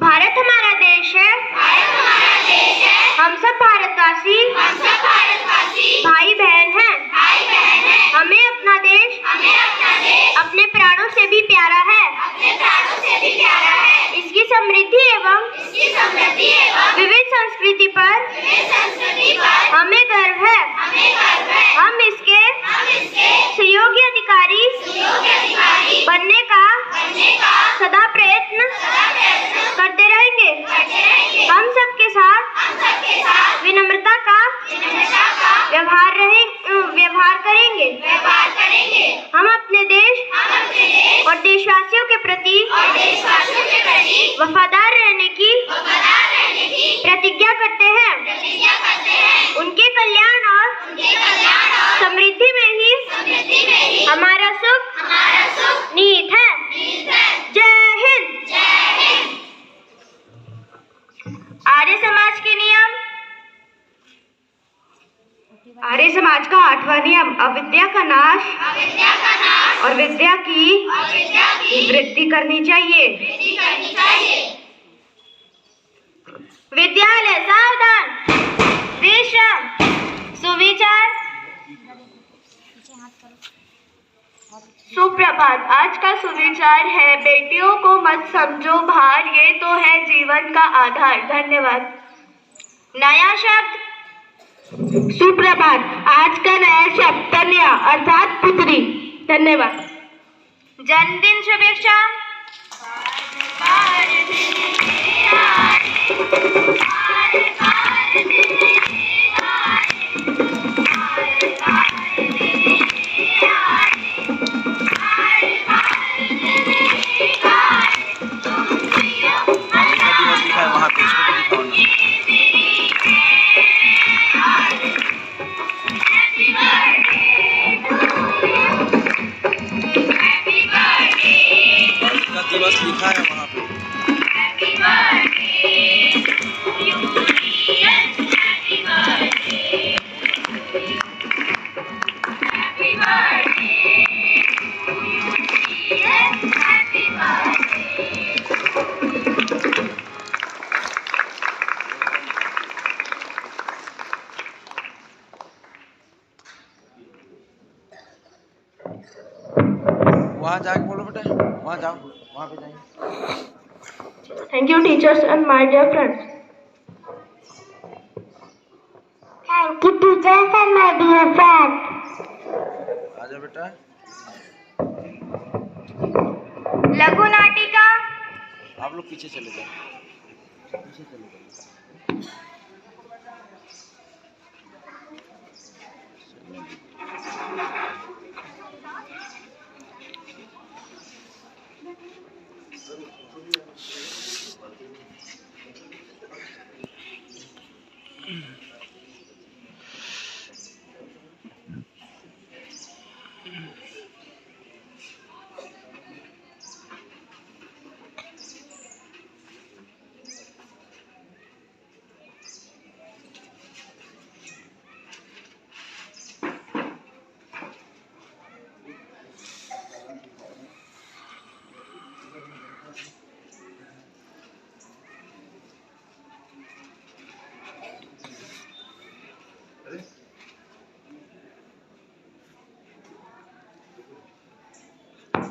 भारत हमारा देश है, हम सब भारतवासी भाई बहन हैं। हमें अपना देश अपने प्राणों से भी प्यारा है। इसकी समृद्धि एवं विविध संस्कृति पर हमें गर्व है। हम इसके सुयोग्य अधिकारी बनने का सदा प्रयत्न करते रहेंगे। हम सबके साथ विनम्रता का व्यवहार करेंगे। हम अपने देश और देशवासियों के प्रति वफादार रहने की प्रतिज्ञा करते हैं। उनके कल्याण और समृद्धि में ही हमारा सुख निहित है। जय हिंद। आर्य समाज के नियम। आर्य समाज का 8वां नियम अविद्या का नाश और विद्या की वृद्धि करनी चाहिए। विद्यालय सावधान, विश्राम, सुविचार। सुप्रभात। आज का सुविचार है बेटियों को मत समझो भार, ये तो है जीवन का आधार। धन्यवाद। नया शब्द। सुप्रभात। आज का नया शब्द कन्या अर्थात पुत्री। धन्यवाद। जन्मदिन शुभेच्छा। दिवस लिखा है वहाँ पे। वहाँ जाके बोलो बेटा, वहाँ जाओ, वहाँ पे जाएंगे। Thank you teachers and my dear friends. Thank you teachers and my dear friends. आजा बेटा। लघु नाटिका। आप लोग पीछे चले जाओ, पीछे चले जाओ।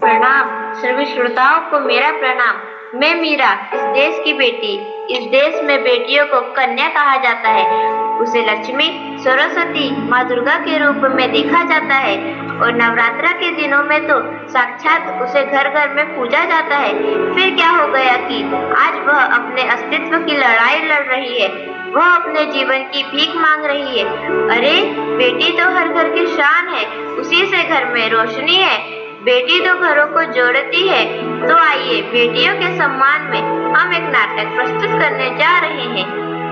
प्रणाम। सभी श्रोताओं को मेरा प्रणाम। मैं मीरा, इस देश की बेटी। इस देश में बेटियों को कन्या कहा जाता है। उसे लक्ष्मी, सरस्वती, माँ दुर्गा के रूप में देखा जाता है और नवरात्रा के दिनों में तो साक्षात उसे घर घर में पूजा जाता है। फिर क्या हो गया कि आज वह अपने अस्तित्व की लड़ाई लड़ रही है। वह अपने जीवन की भीख मांग रही है। अरे बेटी तो हर घर की शान है, उसी से घर में रोशनी है। बेटी तो घरों को जोड़ती है। तो आइए बेटियों के सम्मान में हम एक नाटक प्रस्तुत करने जा रहे हैं,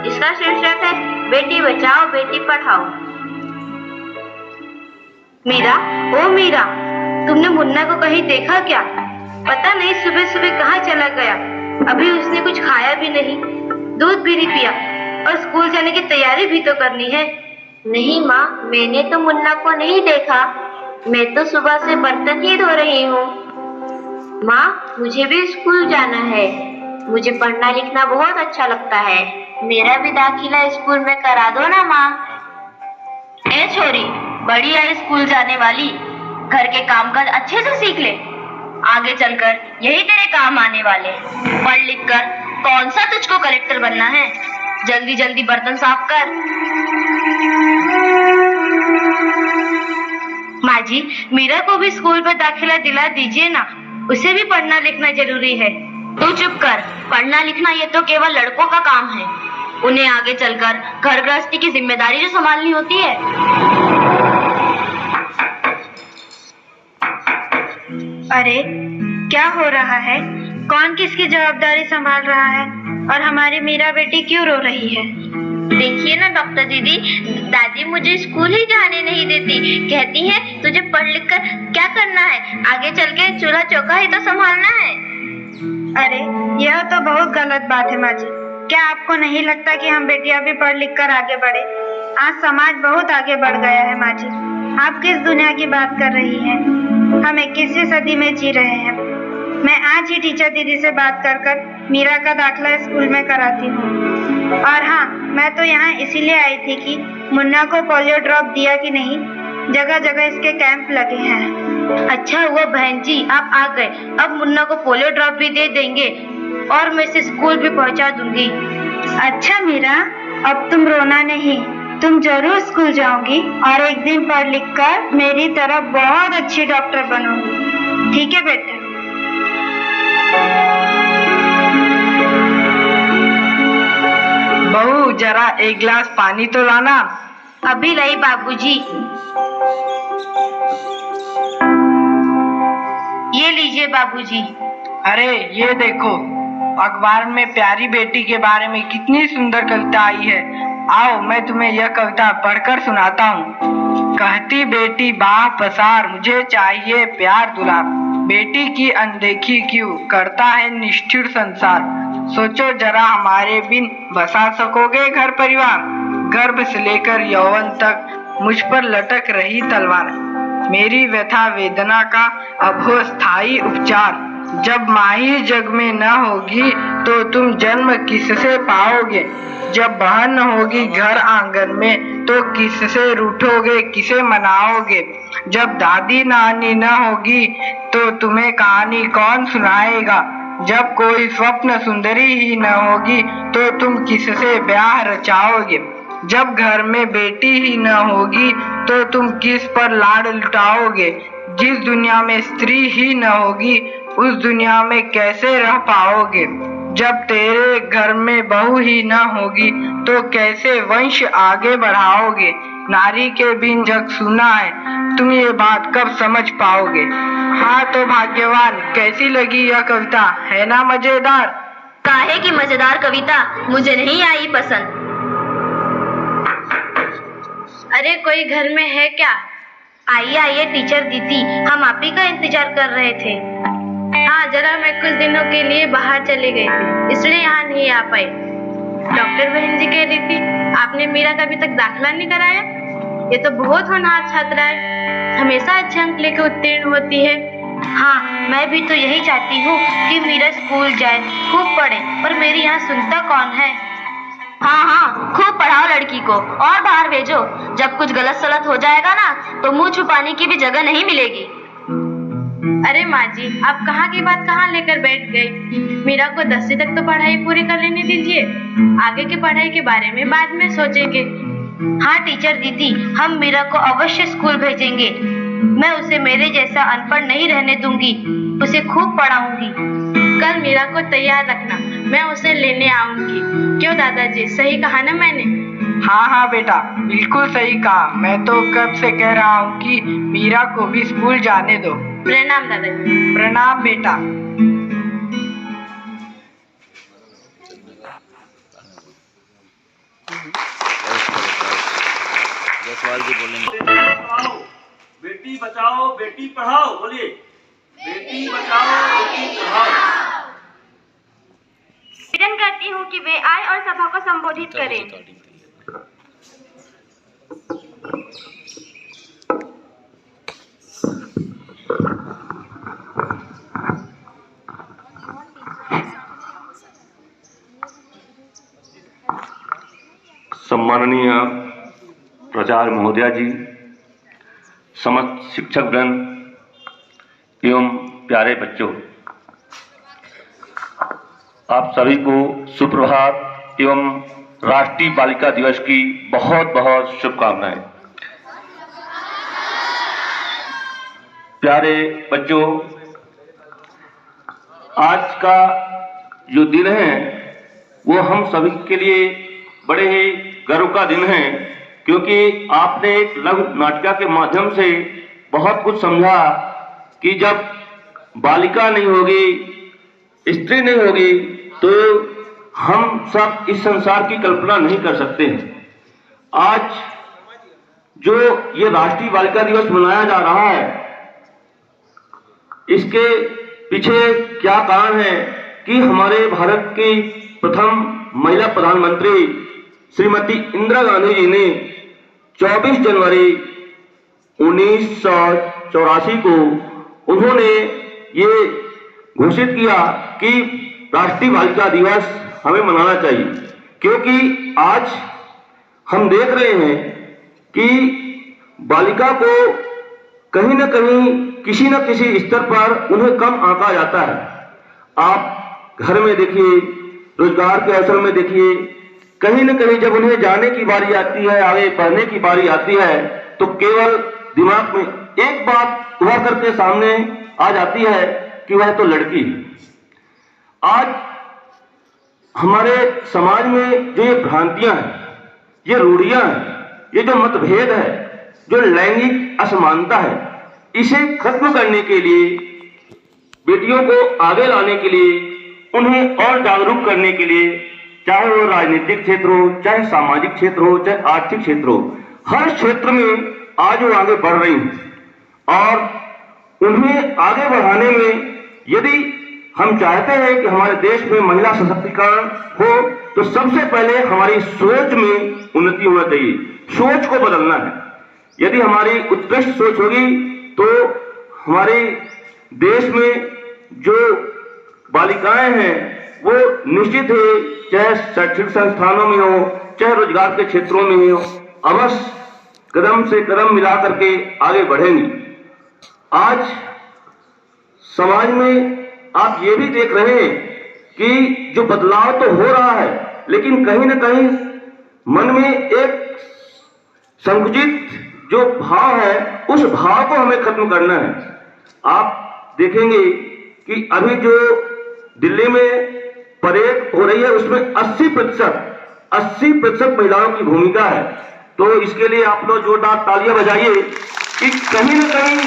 जिसका शीर्षक है बेटी बचाओ बेटी पढ़ाओ। मीरा, ओ मीरा, तुमने मुन्ना को कहीं देखा क्या? पता नहीं सुबह सुबह कहाँ चला गया। अभी उसने कुछ खाया भी नहीं, दूध भी नहीं पिया और स्कूल जाने की तैयारी भी तो करनी है। नहीं माँ, मैंने तो मुन्ना को नहीं देखा। मैं तो सुबह से बर्तन ही धो रही हूँ। माँ, मुझे भी स्कूल जाना है। मुझे पढ़ना लिखना बहुत अच्छा लगता है। मेरा भी दाखिला स्कूल में करा दो ना माँ। ए छोरी, बड़ी है स्कूल जाने वाली, घर के कामकाज अच्छे से सीख ले, आगे चलकर यही तेरे काम आने वाले। पढ़ लिख कर कौन सा तुझको कलेक्टर बनना है, जल्दी जल्दी बर्तन साफ कर। माँ जी, मीरा को भी स्कूल में दाखिला दिला दीजिए ना, उसे भी पढ़ना लिखना जरूरी है। तू चुप कर, पढ़ना लिखना ये तो केवल लड़कों का काम है, उन्हें आगे चलकर घर गृहस्थी की जिम्मेदारी जो संभालनी होती है। अरे क्या हो रहा है? कौन किसकी जवाबदारी संभाल रहा है? और हमारी मीरा बेटी क्यों रो रही है? देखिए ना डॉक्टर दीदी, दादी मुझे स्कूल ही जाने नहीं देती, कहती है तुझे पढ़ लिख कर क्या करना है, आगे चल के चूल्हा चौका ही तो संभालना है। अरे यह तो बहुत गलत बात है माँ जी। क्या आपको नहीं लगता कि हम बेटियां भी पढ़ लिख कर आगे बढ़े? आज समाज बहुत आगे बढ़ गया है माँ जी। आप किस दुनिया की बात कर रही हैं? हम 21वीं सदी में जी रहे हैं। मैं आज ही टीचर दीदी से बात कर मीरा का दाखिला स्कूल में कराती हूँ। और हाँ, मैं तो यहाँ इसीलिए आई थी कि मुन्ना को पोलियो ड्रॉप दिया कि नहीं, जगह जगह इसके कैंप लगे हैं। अच्छा हुआ बहन जी आप आ गए, अब मुन्ना को पोलियो ड्रॉप भी दे देंगे और मैं इसे स्कूल भी पहुंचा दूंगी। अच्छा मीरा, अब तुम रोना नहीं, तुम जरूर स्कूल जाओगी और एक दिन पढ़ लिख कर मेरी तरह बहुत अच्छी डॉक्टर बनोगी। ठीक है बेटा? बहू, जरा एक गिलास पानी तो लाना। अभी लाई बाबूजी। ये लीजिए बाबूजी। अरे ये देखो, अखबार में प्यारी बेटी के बारे में कितनी सुंदर कविता आई है। आओ मैं तुम्हें यह कविता पढ़कर सुनाता हूँ। कहती बेटी बाह पसार, मुझे चाहिए प्यार दुलार, बेटी की अनदेखी क्यों करता है निष्ठुर संसार, सोचो जरा हमारे बिन बसा सकोगे घर परिवार, गर्भ से लेकर यौवन तक मुझ पर लटक रही तलवार, मेरी व्यथा वेदना का अब हो स्थायी उपचार, जब माही जग में न होगी तो तुम जन्म किससे पाओगे, जब बहन न होगी घर आंगन में तो किससे रूठोगे किसे मनाओगे, जब दादी नानी न होगी तो तुम्हें कहानी कौन सुनाएगा, जब कोई स्वप्न सुंदरी ही न होगी तो तुम किससे ब्याह रचाओगे, जब घर में बेटी ही न होगी तो तुम किस पर लाड लुटाओगे, जिस दुनिया में स्त्री ही न होगी उस दुनिया में कैसे रह पाओगे, जब तेरे घर में बहू ही न होगी तो कैसे वंश आगे बढ़ाओगे, नारी के बिन जग सुना है, तुम ये बात कब समझ पाओगे। हाँ तो भाग्यवान, कैसी लगी यह कविता, है ना मजेदार? काहे की मजेदार कविता, मुझे नहीं आई पसंद। अरे कोई घर में है क्या? आइए आइए टीचर दीदी, हम आप ही का इंतजार कर रहे थे। हाँ, जरा मैं कुछ दिनों के लिए बाहर चले गई थी, इसलिए यहाँ नहीं आ पाई। डॉक्टर बहन जी कह रही थी आपने मीरा का अभी तक दाखिला नहीं कराया। ये तो बहुत होनहार छात्रा है, हमेशा अच्छे अंक लेकर उत्तीर्ण होती है। हाँ, मैं भी तो यही चाहती हूँ कि मीरा स्कूल जाए, खूब पढ़े, पर मेरी यहाँ सुनता कौन है। हाँ हाँ, खूब पढ़ाओ लड़की को और बाहर भेजो, जब कुछ गलत सलत हो जाएगा ना तो मुंह छुपाने की भी जगह नहीं मिलेगी। अरे माँ जी, आप कहाँ की बात कहाँ लेकर बैठ गई? मीरा को 10वीं तक तो पढ़ाई पूरी कर लेने दीजिए, आगे की पढ़ाई के बारे में बाद में सोचेंगे। हाँ टीचर दीदी, हम मीरा को अवश्य स्कूल भेजेंगे, मैं उसे मेरे जैसा अनपढ़ नहीं रहने दूंगी, उसे खूब पढ़ाऊंगी। कल मीरा को तैयार रखना, मैं उसे लेने आऊंगी। क्यों दादाजी, सही कहा ना मैंने? हाँ हाँ बेटा, बिल्कुल सही कहा। मैं तो कब से कह रहा हूँ कि मीरा को भी स्कूल जाने दो। प्रणाम दादाजी। प्रणाम बेटा। जसवाल जी बोलेंगे। बेटी बचाओ बेटी पढ़ाओ, बोलिए बेटी बचाओ बेटी पढ़ाओ। निवेदन करती हूँ कि वे आए और सभा को संबोधित करें। सम्माननीय प्राचार्य महोदया जी, समस्त शिक्षकगण एवं प्यारे बच्चों, आप सभी को सुप्रभात एवं राष्ट्रीय बालिका दिवस की बहुत बहुत शुभकामनाएं। प्यारे बच्चों, आज का जो दिन है वो हम सभी के लिए बड़े ही गर्व का दिन है, क्योंकि आपने एक लघु नाटिका के माध्यम से बहुत कुछ समझा कि जब बालिका नहीं होगी, स्त्री नहीं होगी, तो हम सब इस संसार की कल्पना नहीं कर सकते हैं। आज जो ये राष्ट्रीय बालिका दिवस मनाया जा रहा है, इसके पीछे क्या कारण है कि हमारे भारत की प्रथम महिला प्रधानमंत्री श्रीमती इंदिरा गांधी जी ने 24 जनवरी 1984 को उन्होंने ये घोषित किया कि राष्ट्रीय बालिका दिवस हमें मनाना चाहिए, क्योंकि आज हम देख रहे हैं कि बालिका को कहीं न कहीं किसी न किसी स्तर पर उन्हें कम आंका जाता है। आप घर में देखिए, रोजगार के अवसर में देखिए, कहीं न कहीं जब उन्हें जाने की बारी आती है, आगे पढ़ने की बारी आती है, तो केवल दिमाग में एक बात उभर करके सामने आ जाती है कि वह तो लड़की है। आज हमारे समाज में जो ये भ्रांतियां हैं, ये रूढ़ियां हैं, ये जो मतभेद है, जो लैंगिक असमानता है, इसे खत्म करने के लिए, बेटियों को आगे लाने के लिए, उन्हें और जागरूक करने के लिए, चाहे वो राजनीतिक क्षेत्र हो, चाहे सामाजिक क्षेत्र हो, चाहे आर्थिक क्षेत्र हो, हर क्षेत्र में आज वो आगे बढ़ रही हैं। और उन्हें आगे बढ़ाने में यदि हम चाहते हैं कि हमारे देश में महिला सशक्तिकरण हो, तो सबसे पहले हमारी सोच में उन्नति होना चाहिए। सोच को बदलना है। यदि हमारी उत्कृष्ट सोच होगी तो हमारे देश में जो बालिकाएं हैं वो निश्चित है, चाहे शैक्षणिक संस्थानों में हो, चाहे रोजगार के क्षेत्रों में हो, अवश्य कदम से कदम मिला करके आगे बढ़ेंगी। आज समाज में आप ये भी देख रहे हैं कि जो बदलाव तो हो रहा है, लेकिन कहीं न कहीं मन में एक संकुचित जो भाव है, उस भाव को हमें खत्म करना है। आप देखेंगे कि अभी जो दिल्ली में परेड हो रही है, उसमें 80% महिलाओं की भूमिका है। तो इसके लिए आप लोग जोरदार तालियां बजाइए कि कहीं न कहीं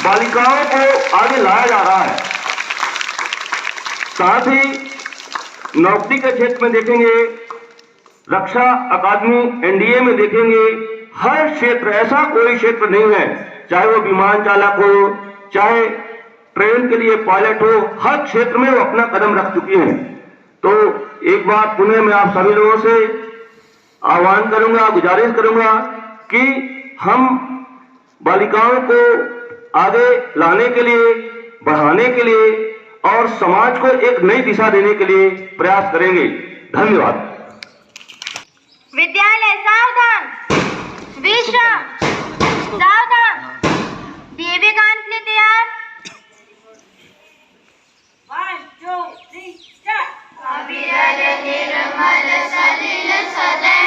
बालिकाओं को आगे लाया जा रहा है। साथ ही नौकरी के क्षेत्र में देखेंगे, रक्षा अकादमी एनडीए में देखेंगे, हर क्षेत्र, ऐसा कोई क्षेत्र नहीं है, चाहे वो विमान चालक हो, चाहे ट्रेन के लिए पायलट हो, हर क्षेत्र में वो अपना कदम रख चुकी हैं। तो एक बार पुनः मैं आप सभी लोगों से आह्वान करूंगा, गुजारिश करूंगा कि हम बालिकाओं को आगे लाने के लिए, बढ़ाने के लिए और समाज को एक नई दिशा देने के लिए प्रयास करेंगे। धन्यवाद। विद्यालय सावधान, विश्राम सावधान, देवी गान के लिए तैयार। 1 2 3 स्टार्ट। अविरल निर्मल सलिल सदन